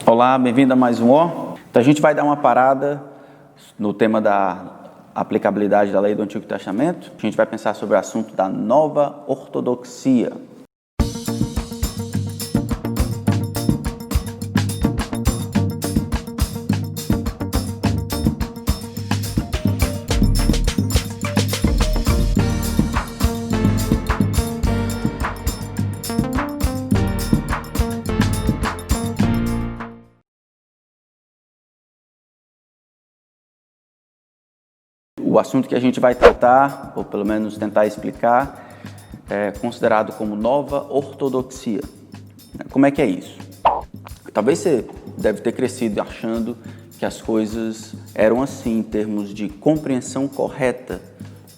Olá, bem-vindo a mais um O. Então a gente vai dar uma parada no tema da aplicabilidade da lei do Antigo Testamento. A gente vai pensar sobre o assunto da nova ortodoxia. O assunto que a gente vai tratar, ou pelo menos tentar explicar, é considerado como nova ortodoxia. Como é que é isso? Talvez você deve ter crescido achando que as coisas eram assim em termos de compreensão correta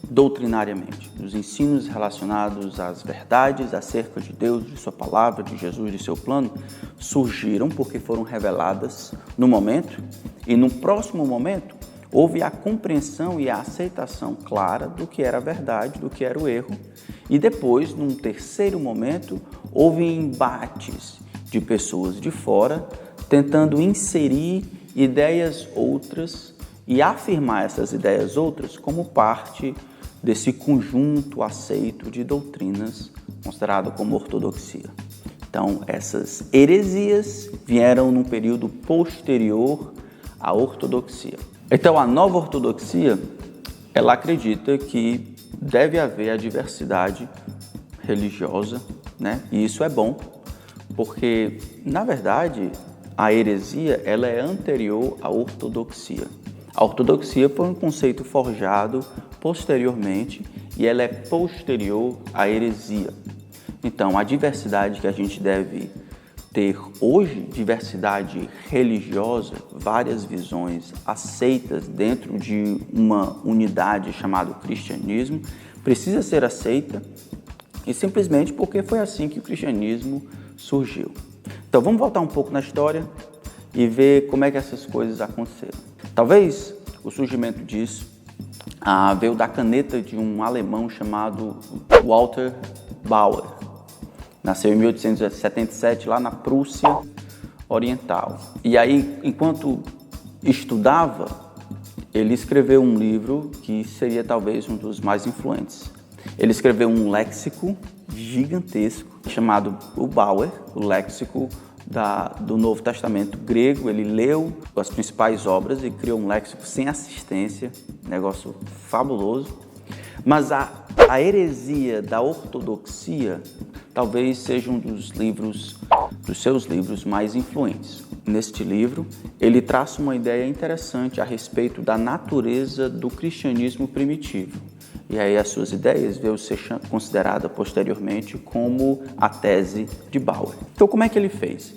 doutrinariamente. Os ensinos relacionados às verdades acerca de Deus, de sua palavra, de Jesus, de seu plano, surgiram porque foram reveladas no momento e no próximo momento houve a compreensão e a aceitação clara do que era a verdade, do que era o erro. E depois, num terceiro momento, houve embates de pessoas de fora tentando inserir ideias outras e afirmar essas ideias outras como parte desse conjunto aceito de doutrinas considerado como ortodoxia. Então, essas heresias vieram num período posterior à ortodoxia. Então, a nova ortodoxia, ela acredita que deve haver a diversidade religiosa, né? E isso é bom, porque, na verdade, a heresia, ela é anterior à ortodoxia. A ortodoxia foi um conceito forjado posteriormente e ela é posterior à heresia. Então, a diversidade que a gente deve ter hoje, diversidade religiosa, várias visões aceitas dentro de uma unidade chamada cristianismo, precisa ser aceita e simplesmente porque foi assim que o cristianismo surgiu. Então vamos voltar um pouco na história e ver como é que essas coisas aconteceram. Talvez o surgimento disso veio da caneta de um alemão chamado Walter Bauer. Nasceu em 1877 lá na Prússia Oriental. E aí, enquanto estudava, ele escreveu um livro que seria talvez um dos mais influentes. Ele escreveu um léxico gigantesco chamado o Bauer, o léxico do Novo Testamento grego. Ele leu as principais obras e criou um léxico sem assistência, negócio fabuloso. Mas a heresia da ortodoxia talvez seja um dos seus livros mais influentes. Neste livro, ele traça uma ideia interessante a respeito da natureza do cristianismo primitivo. E aí as suas ideias veio ser considerada posteriormente como a tese de Bauer. Então, como é que ele fez?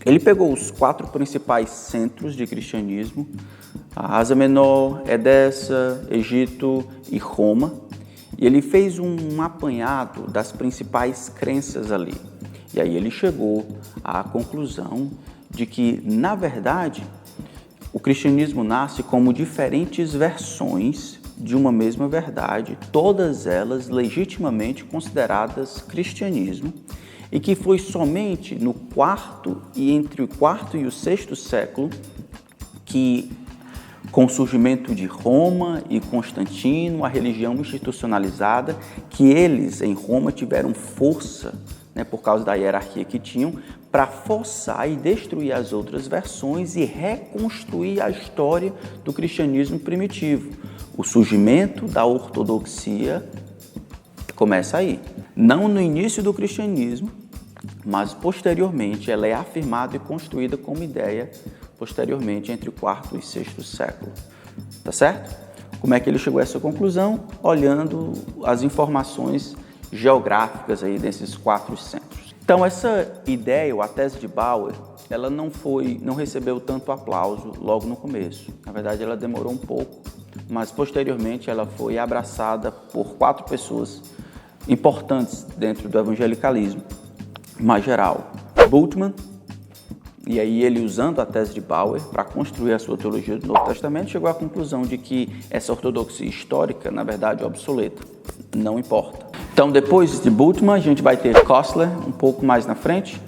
Ele pegou os 4 principais centros de cristianismo, a Ásia Menor, Edessa, Egito e Roma, e ele fez um apanhado das principais crenças ali. E aí ele chegou à conclusão de que, na verdade, o cristianismo nasce como diferentes versões de uma mesma verdade, todas elas legitimamente consideradas cristianismo, e que foi somente no entre o quarto e o sexto século que, com o surgimento de Roma e Constantino, a religião institucionalizada, que eles em Roma tiveram força, por causa da hierarquia que tinham, para forçar e destruir as outras versões e reconstruir a história do cristianismo primitivo. O surgimento da ortodoxia começa aí. Não no início do cristianismo, mas posteriormente ela é afirmada e construída como ideia posteriormente entre o quarto e sexto século. Tá certo? Como é que ele chegou a essa conclusão? Olhando as informações geográficas aí desses 4 centros. Então essa ideia, ou a tese de Bauer, ela não recebeu tanto aplauso logo no começo. Na verdade, ela demorou um pouco, mas posteriormente ela foi abraçada por 4 pessoas importantes dentro do evangelicalismo mais geral. Bultmann, e aí ele, usando a tese de Bauer para construir a sua teologia do Novo Testamento, chegou à conclusão de que essa ortodoxia histórica, na verdade, é obsoleta, não importa. Então, depois de Bultmann, a gente vai ter Kostler, um pouco mais na frente,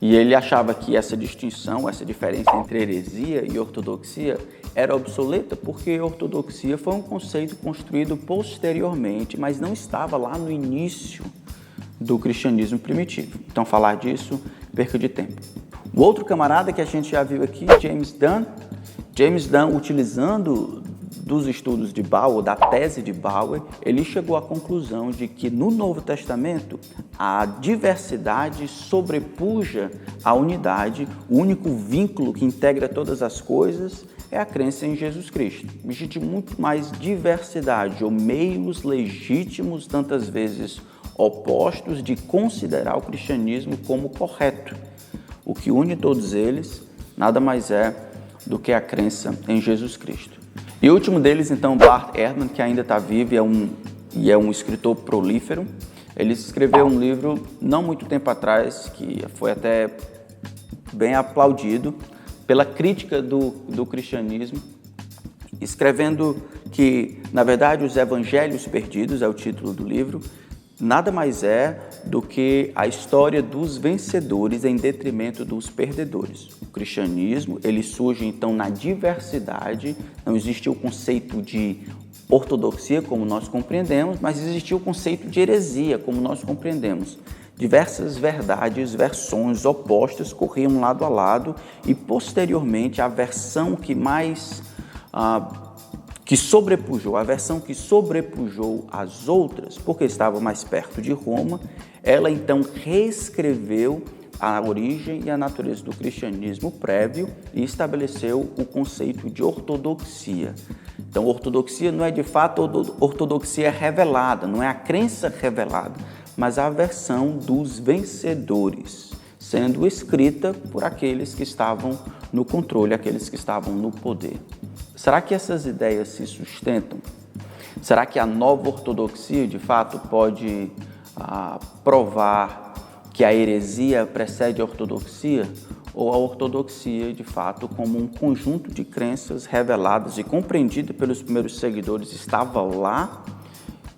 E ele achava que essa distinção, essa diferença entre heresia e ortodoxia era obsoleta porque ortodoxia foi um conceito construído posteriormente, mas não estava lá no início do cristianismo primitivo. Então, falar disso, perca de tempo. O outro camarada que a gente já viu aqui, James Dunn, utilizando dos estudos de Bauer, da tese de Bauer, ele chegou à conclusão de que no Novo Testamento a diversidade sobrepuja a unidade, o único vínculo que integra todas as coisas é a crença em Jesus Cristo. Existe muito mais diversidade, ou meios legítimos, tantas vezes opostos, de considerar o cristianismo como correto. O que une todos eles nada mais é do que a crença em Jesus Cristo. E o último deles, então, Bart Ehrman, que ainda está vivo e é um escritor prolífero. Ele escreveu um livro não muito tempo atrás, que foi até bem aplaudido pela crítica do cristianismo, escrevendo que, na verdade, os Evangelhos Perdidos, é o título do livro, nada mais é do que a história dos vencedores em detrimento dos perdedores. O cristianismo, ele surge então na diversidade, não existia o conceito de ortodoxia como nós compreendemos, mas existia o conceito de heresia como nós compreendemos. Diversas verdades, versões opostas corriam lado a lado e posteriormente a versão que mais a versão que sobrepujou as outras, porque estava mais perto de Roma, ela então reescreveu a origem e a natureza do cristianismo prévio e estabeleceu o conceito de ortodoxia. Então, ortodoxia não é de fato ortodoxia revelada, não é a crença revelada, mas a versão dos vencedores, sendo escrita por aqueles que estavam no controle, aqueles que estavam no poder. Será que essas ideias se sustentam? Será que a nova ortodoxia, de fato, pode provar que a heresia precede a ortodoxia? Ou a ortodoxia, de fato, como um conjunto de crenças reveladas e compreendida pelos primeiros seguidores, estava lá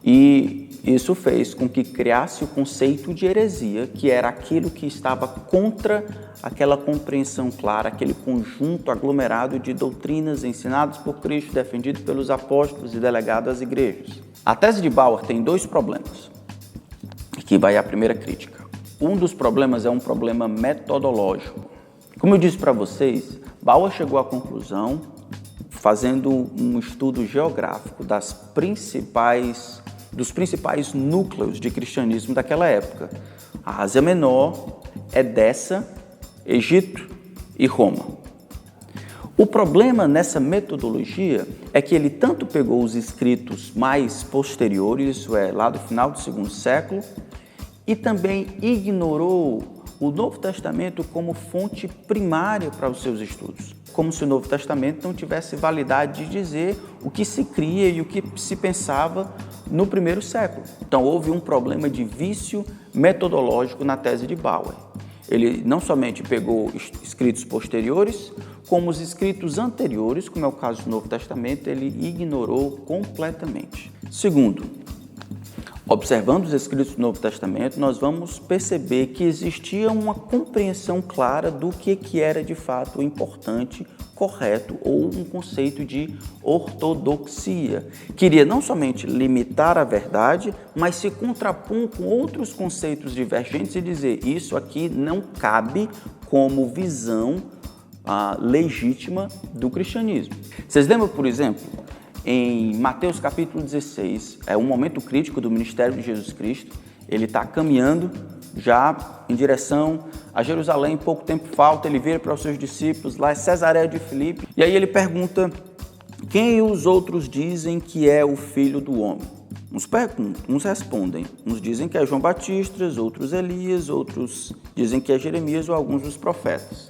e isso fez com que criasse o conceito de heresia, que era aquilo que estava contra aquela compreensão clara, aquele conjunto aglomerado de doutrinas ensinadas por Cristo, defendido pelos apóstolos e delegado às igrejas. A tese de Bauer tem dois problemas. Aqui vai a primeira crítica. Um dos problemas é um problema metodológico. Como eu disse para vocês, Bauer chegou à conclusão, fazendo um estudo geográfico dos principais núcleos de cristianismo daquela época. A Ásia Menor, Edessa, Egito e Roma. O problema nessa metodologia é que ele tanto pegou os escritos mais posteriores, isso é, lá do final do segundo século, e também ignorou o Novo Testamento como fonte primária para os seus estudos, como se o Novo Testamento não tivesse validade de dizer o que se cria e o que se pensava no primeiro século. Então, houve um problema de vício metodológico na tese de Bauer. Ele não somente pegou escritos posteriores, como os escritos anteriores, como é o caso do Novo Testamento, ele ignorou completamente. Segundo, observando os escritos do Novo Testamento, nós vamos perceber que existia uma compreensão clara do que era de fato importante, correto, ou um conceito de ortodoxia. Queria não somente limitar a verdade, mas se contrapor com outros conceitos divergentes e dizer isso aqui não cabe como visão legítima do cristianismo. Vocês lembram, por exemplo, em Mateus capítulo 16, é um momento crítico do ministério de Jesus Cristo. Ele está caminhando já em direção a Jerusalém, pouco tempo falta, ele vira para os seus discípulos, lá é Cesareia de Filipe, e aí ele pergunta: quem os outros dizem que é o Filho do Homem? Uns respondem, uns dizem que é João Batista, outros Elias, outros dizem que é Jeremias ou alguns dos profetas.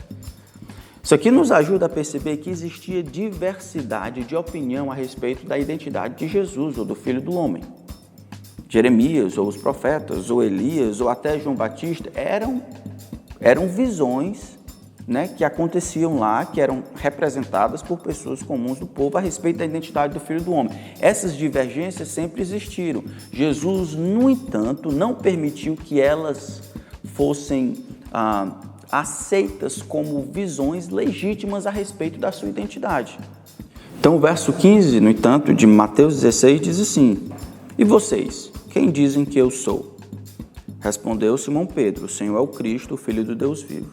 Isso aqui nos ajuda a perceber que existia diversidade de opinião a respeito da identidade de Jesus ou do Filho do Homem. Jeremias, ou os profetas, ou Elias, ou até João Batista, eram visões, né, que aconteciam lá, que eram representadas por pessoas comuns do povo a respeito da identidade do Filho do Homem. Essas divergências sempre existiram. Jesus, no entanto, não permitiu que elas fossem aceitas como visões legítimas a respeito da sua identidade. Então o verso 15, no entanto, de Mateus 16 diz assim: e vocês, quem dizem que eu sou? Respondeu Simão Pedro: o Senhor é o Cristo, o Filho do Deus vivo.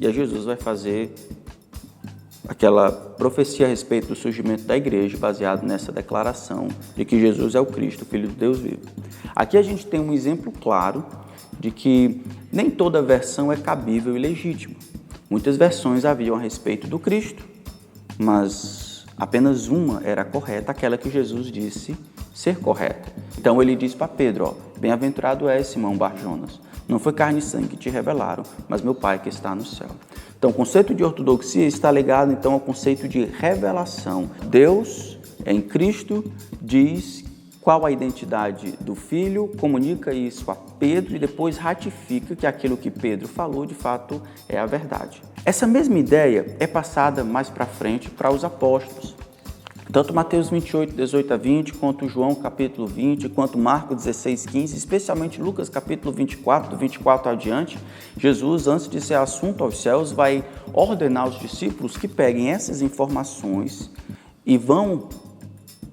E aí Jesus vai fazer aquela profecia a respeito do surgimento da igreja, baseado nessa declaração de que Jesus é o Cristo, o Filho do Deus vivo. Aqui a gente tem um exemplo claro de que nem toda versão é cabível e legítima. Muitas versões haviam a respeito do Cristo, mas apenas uma era correta, aquela que Jesus disse ser correta. Então ele diz para Pedro: bem-aventurado és, Simão Bar-Jonas, não foi carne e sangue que te revelaram, mas meu Pai que está no céu. Então o conceito de ortodoxia está ligado então ao conceito de revelação. Deus, em Cristo, diz qual a identidade do Filho, comunica isso a Pedro e depois ratifica que aquilo que Pedro falou de fato é a verdade. Essa mesma ideia é passada mais para frente para os apóstolos. Tanto Mateus 28, 18 a 20, quanto João capítulo 20, quanto Marcos 16, 15, especialmente Lucas capítulo 24, do 24 adiante, Jesus, antes de ser assunto aos céus, vai ordenar aos discípulos que peguem essas informações e vão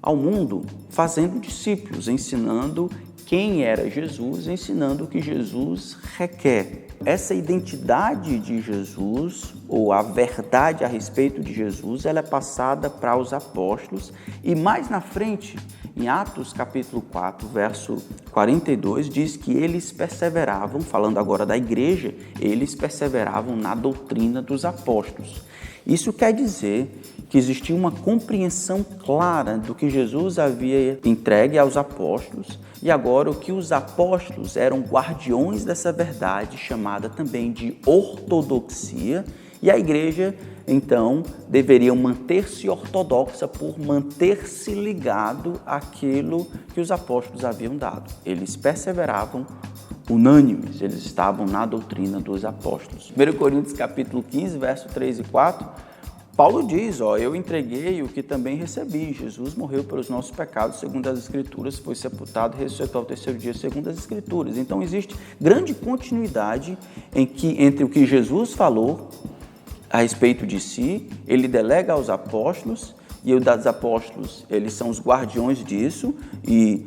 ao mundo fazendo discípulos, ensinando quem era Jesus, ensinando o que Jesus requer. Essa identidade de Jesus, ou a verdade a respeito de Jesus, ela é passada para os apóstolos e mais na frente, em Atos capítulo 4, verso 42, diz que eles perseveravam, falando agora da igreja, eles perseveravam na doutrina dos apóstolos. Isso quer dizer que existia uma compreensão clara do que Jesus havia entregue aos apóstolos e agora o que os apóstolos eram guardiões dessa verdade, chamada também de ortodoxia, e a igreja, então, deveria manter-se ortodoxa por manter-se ligado àquilo que os apóstolos haviam dado. Eles perseveravam unânimes, eles estavam na doutrina dos apóstolos. 1 Coríntios capítulo 15, verso 3 e 4, Paulo diz: eu entreguei o que também recebi. Jesus morreu pelos nossos pecados, segundo as Escrituras, foi sepultado e ressuscitou ao terceiro dia, segundo as Escrituras. Então, existe grande continuidade entre o que Jesus falou a respeito de si, ele delega aos apóstolos, e os dos apóstolos, eles são os guardiões disso, e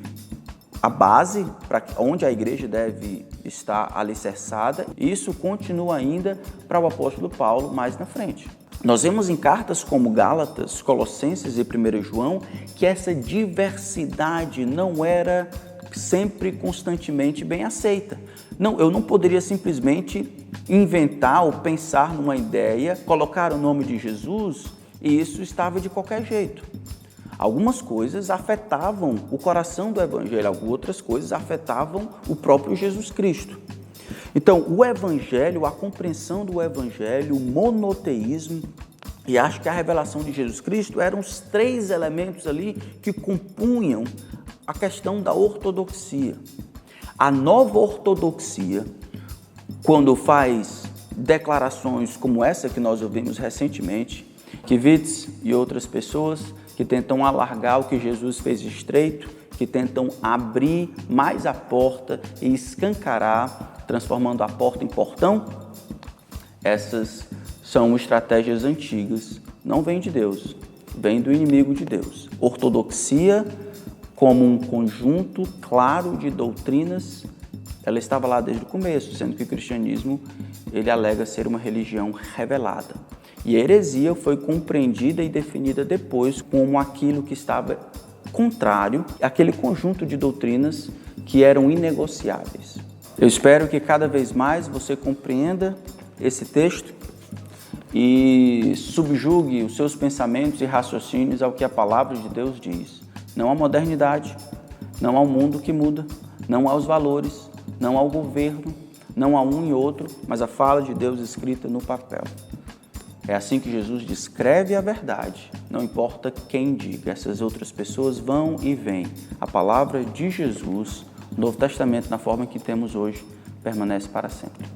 a base para onde a igreja deve estar alicerçada. Isso continua ainda para o apóstolo Paulo mais na frente. Nós vemos em cartas como Gálatas, Colossenses e 1 João que essa diversidade não era sempre constantemente bem aceita. Não, eu não poderia simplesmente inventar ou pensar numa ideia, colocar o nome de Jesus e isso estava de qualquer jeito. Algumas coisas afetavam o coração do Evangelho, outras coisas afetavam o próprio Jesus Cristo. Então, o Evangelho, a compreensão do Evangelho, o monoteísmo e acho que a revelação de Jesus Cristo eram os três elementos ali que compunham a questão da ortodoxia. A nova ortodoxia, quando faz declarações como essa que nós ouvimos recentemente, Kivitz e outras pessoas que tentam alargar o que Jesus fez estreito, que tentam abrir mais a porta e escancarar, transformando a porta em portão, essas são estratégias antigas, não vêm de Deus, vêm do inimigo de Deus. Ortodoxia, como um conjunto claro de doutrinas, ela estava lá desde o começo, sendo que o cristianismo ele alega ser uma religião revelada. E a heresia foi compreendida e definida depois como aquilo que estava contrário àquele conjunto de doutrinas que eram inegociáveis. Eu espero que cada vez mais você compreenda esse texto e subjugue os seus pensamentos e raciocínios ao que a palavra de Deus diz. Não há modernidade, não há um mundo que muda, não há os valores, não há o governo, não há um e outro, mas a fala de Deus escrita no papel. É assim que Jesus descreve a verdade, não importa quem diga, essas outras pessoas vão e vêm. A palavra de Jesus, o Novo Testamento, na forma que temos hoje, permanece para sempre.